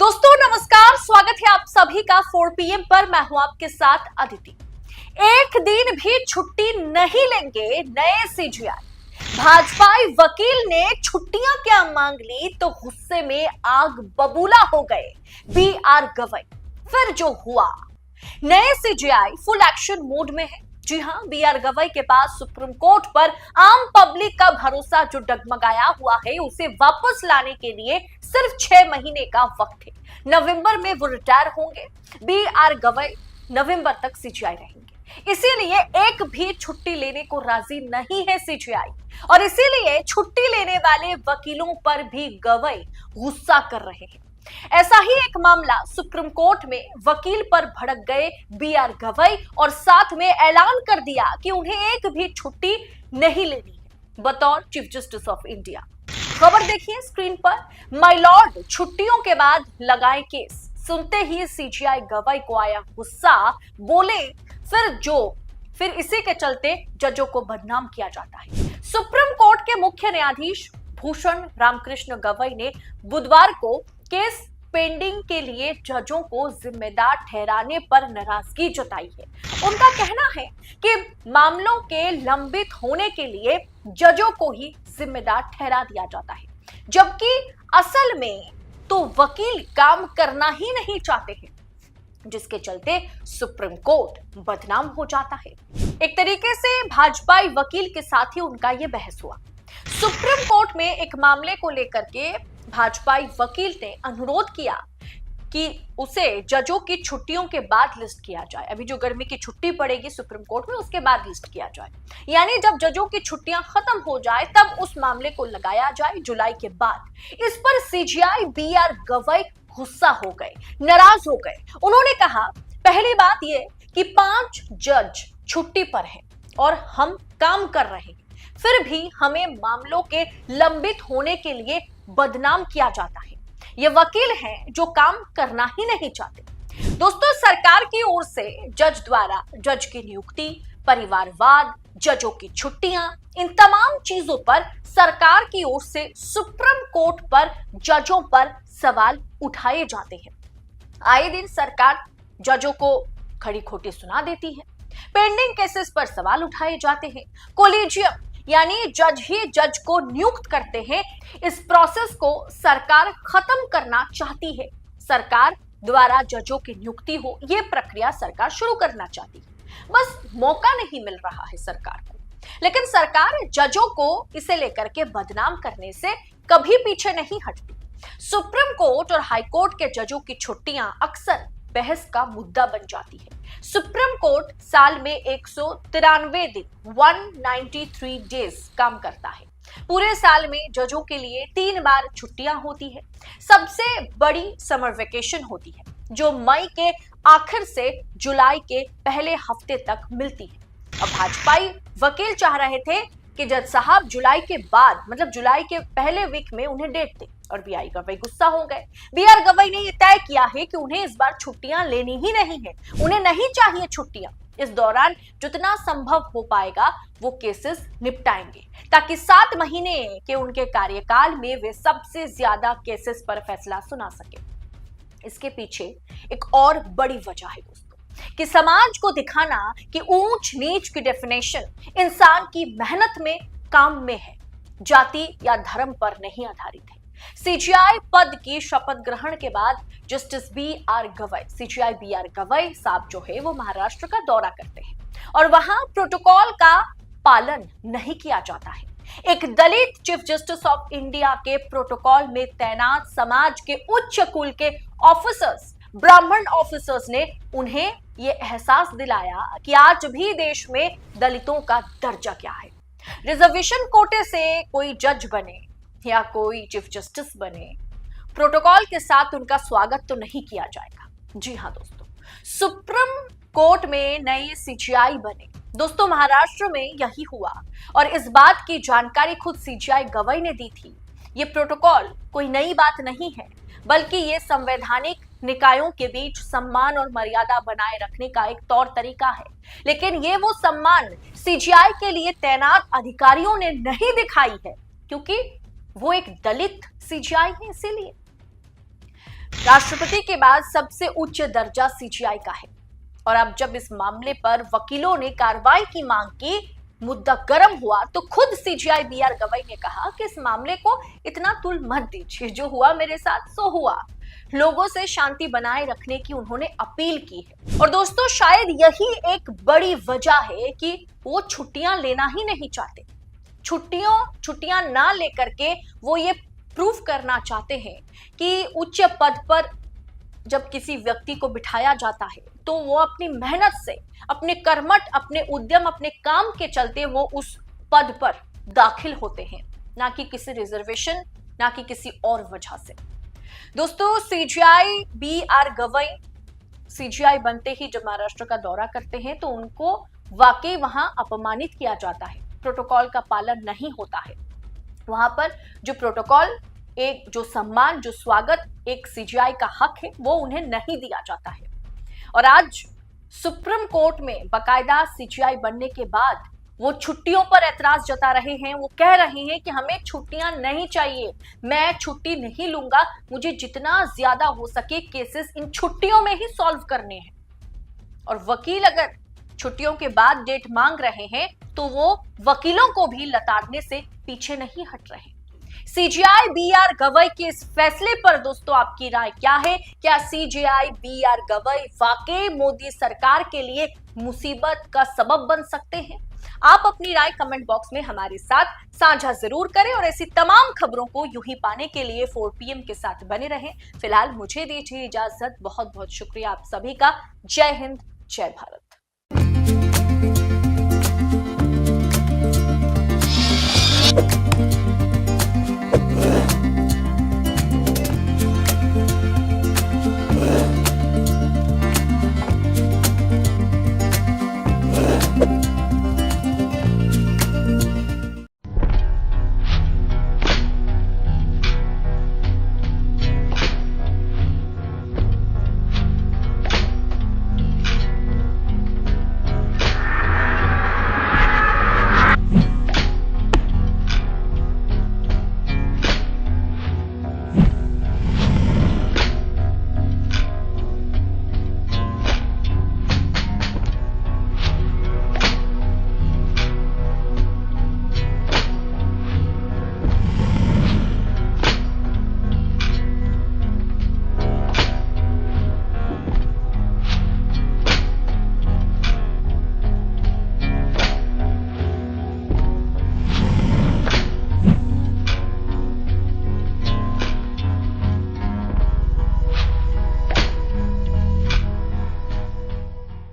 दोस्तों नमस्कार, स्वागत है आप सभी का 4 PM पर। मैं हूं आपके साथ अदिति। एक दिन भी छुट्टी नहीं लेंगे नए सीजीआई। भाजपाई वकील ने छुट्टियां क्या मांग ली तो गुस्से में आग बबूला हो गए BR गवई। फिर जो हुआ, नए सीजीआई फुल एक्शन मोड में है। जी हां, BR गवई के पास सुप्रीम कोर्ट पर आम पब्लिक का भरोसा जो डगमगाया हुआ है, उसे वापस लाने के लिए सिर्फ 6 महीने का वक्त है। नवंबर में वो रिटायर होंगे। BR गवई नवंबर तक सीजीआई रहेंगे। इसीलिए एक भी छुट्टी लेने को राजी नहीं है सीजीआई, और इसीलिए छुट्टी लेने वाले वकीलों पर भी गवई गुस्सा कर रहे हैं। ऐसा ही एक मामला सुप्रीम कोर्ट में वकील पर भड़क गए BR गवई और साथ में ऐलान कर दिया कि उन्हें एक भी छुट्टी नहीं लेनी है बतौर चीफ जस्टिस ऑफ इंडिया। खबर देखिए स्क्रीन पर। माय लॉर्ड छुट्टियों के बाद लगाए केस। सुनते ही सीजीआई गवई को आया गुस्सा, बोले फिर इसी के चलते जजों को बदनाम किया जाता है। सुप्रीम कोर्ट के मुख्य न्यायाधीश भूषण रामकृष्ण गवई ने बुधवार को केस पेंडिंग के लिए जजों को जिम्मेदार ठहराने पर नाराजगी जताई है। उनका कहना है कि मामलों के लंबित होने के लिए जजों को ही जिम्मेदार ठहरा दिया जाता है, जबकि असल में तो वकील काम करना ही नहीं चाहते हैं, जिसके चलते सुप्रीम कोर्ट बदनाम हो जाता है। एक तरीके से भाजपाई वकील के साथ ही उनका यह बहस हुआ। सुप्रीम कोर्ट में एक मामले को लेकर के भाजपाई वकील ने अनुरोध किया कि उसे जजों की छुट्टियों के बाद लिस्ट किया जाए। अभी जो गर्मी की छुट्टी पड़ेगी सुप्रीम कोर्ट में, उसके बाद लिस्ट किया जाए, यानी जब जजों की छुट्टियां खत्म हो जाए तब उस मामले को लगाया जाए जुलाई के बाद। इस पर सीजीआई BR गवई गुस्सा हो गए, नाराज हो गए। उन्होंने कहा, पहली बात यह कि 5 जज छुट्टी पर हैं और हम काम कर रहे हैं, फिर भी हमें मामलों के लंबित होने के लिए बदनाम किया जाता है। ये वकील हैं जो काम करना ही नहीं चाहते। दोस्तों, सरकार की ओर से जज द्वारा जज की नियुक्ति, परिवारवाद, जजों की छुट्टियां, इन तमाम चीजों पर सरकार की ओर से सुप्रीम कोर्ट पर जजों पर सवाल उठाए जाते हैं। आए दिन सरकार जजों को खड़ी खोटी सुना देती है। पेंडिंग केसेस पर सवाल उठाए जाते हैं। कोलिजियम यानी जज ही जज को नियुक्त करते हैं। इस प्रोसेस को सरकार खत्म करना चाहती है। सरकार द्वारा जजों की नियुक्ति हो, यह प्रक्रिया सरकार शुरू करना चाहती है, बस मौका नहीं मिल रहा है सरकार को। लेकिन सरकार जजों को इसे लेकर के बदनाम करने से कभी पीछे नहीं हटती। सुप्रीम कोर्ट और हाई कोर्ट के जजों की छुट्टियां अक्सर बहस का मुद्दा बन जाती है। सुप्रीम कोर्ट साल में 193 दिन 193 डेज काम करता है। पूरे साल में जजों के लिए 3 बार छुट्टियां होती है। सबसे बड़ी समर वेकेशन होती है, जो मई के आखिर से जुलाई के पहले हफ्ते तक मिलती है। अब भाजपाई वकील चाह रहे थे कि जज साहब जुलाई के बाद, मतलब जुलाई के पहले वीक में उन्हें डेट दें, और BR गवई गुस्सा हो गए। BR गवई ने यह तय किया है कि उन्हें इस बार छुट्टियां लेनी ही नहीं है, उन्हें नहीं चाहिए छुट्टियां। इस दौरान जितना संभव हो पाएगा वो केसेस निपटाएंगे, ताकि 7 महीने के उनके कार्यकाल में वे सबसे ज्यादा केसेस पर फैसला सुना सके। इसके पीछे एक और बड़ी वजह है दोस्तों, कि समाज को दिखाना कि ऊंच नीच की डेफिनेशन इंसान की मेहनत में, काम में है, जाति या धर्म पर नहीं आधारित है। सीजीआई पद की शपथ ग्रहण के बाद justice BR Gavai, CGI BR Gavai साहब जो है वो महाराष्ट्र का दौरा करते हैं, और वहां प्रोटोकॉल का पालन नहीं किया जाता है। एक दलित चीफ जस्टिस ऑफ इंडिया के प्रोटोकॉल में तैनात समाज के उच्च कुल के ऑफिसर्स, ब्राह्मण ऑफिसर्स ने उन्हें यह एहसास दिलाया कि आज भी देश में दलितों का दर्जा क्या है। रिजर्वेशन कोटे से कोई जज बने या कोई चीफ जस्टिस बने, प्रोटोकॉल के साथ उनका स्वागत तो नहीं किया जाएगा। जी हां दोस्तों, सुप्रीम कोर्ट में नए सीजीआई बने। दोस्तों, महाराष्ट्र में यही हुआ, और इस बात की जानकारी खुद सीजीआई गवई ने दी थी। ये प्रोटोकॉल कोई नई बात नहीं है, बल्कि ये संवैधानिक निकायों के बीच सम्मान और मर्यादा बनाए रखने का एक तौर तरीका है। लेकिन ये वो सम्मान सीजीआई के लिए तैनात अधिकारियों ने नहीं दिखाई है, क्योंकि वो एक दलित सीजीआई है। इसीलिए राष्ट्रपति के बाद सबसे उच्च दर्जा सीजीआई का है। और अब जब इस मामले पर वकीलों ने कार्रवाई की मांग की, मुद्दा गर्म हुआ तो खुद सीजीआई बीआर गवई ने कहा कि इस मामले को इतना तुल मत दीजिए, जो हुआ मेरे साथ सो हुआ। लोगों से शांति बनाए रखने की उन्होंने अपील की है। और दोस्तों, शायद यही एक बड़ी वजह है कि वो छुट्टियां लेना ही नहीं चाहते। छुट्टियां ना लेकर के वो ये प्रूफ करना चाहते हैं कि उच्च पद पर जब किसी व्यक्ति को बिठाया जाता है तो वो अपनी मेहनत से, अपने कर्मठ, अपने उद्यम, अपने काम के चलते वो उस पद पर दाखिल होते हैं, ना कि किसी रिजर्वेशन, ना कि किसी और वजह से। दोस्तों, सीजीआई बीआर गवई सीजीआई बनते ही जब महाराष्ट्र का दौरा करते हैं तो उनको वाकई वहां अपमानित किया जाता है, प्रोटोकॉल का पालन नहीं होता है। वहां पर जो प्रोटोकॉल, एक जो सम्मान, जो स्वागत एक सीजीआई का हक है, वो उन्हें नहीं दिया जाता है। और आज सुप्रीम कोर्ट में बकायदा सीजीआई बनने के बाद वो छुट्टियों पर ऐतराज जता रहे हैं। वो कह रहे हैं कि हमें छुट्टियां नहीं चाहिए, मैं छुट्टी नहीं लूंगा, मुझे जितना ज्यादा हो सके केसेस इन छुट्टियों में ही सॉल्व करने हैं। और वकील अगर छुट्टियों के बाद डेट मांग रहे हैं तो वो वकीलों को भी लताड़ने से पीछे नहीं हट रहे। सीजीआई बीआर गवई के इस फैसले पर दोस्तों आपकी राय क्या है? क्या सीजीआई बीआर गवई वाकई मोदी सरकार के लिए मुसीबत का सबब बन सकते हैं? आप अपनी राय कमेंट बॉक्स में हमारे साथ साझा जरूर करें और ऐसी तमाम खबरों को यूं ही पाने के लिए 4PM के साथ बने रहें। फिलहाल मुझे दीजिए इजाजत। बहुत बहुत शुक्रिया आप सभी का। जय हिंद, जय भारत।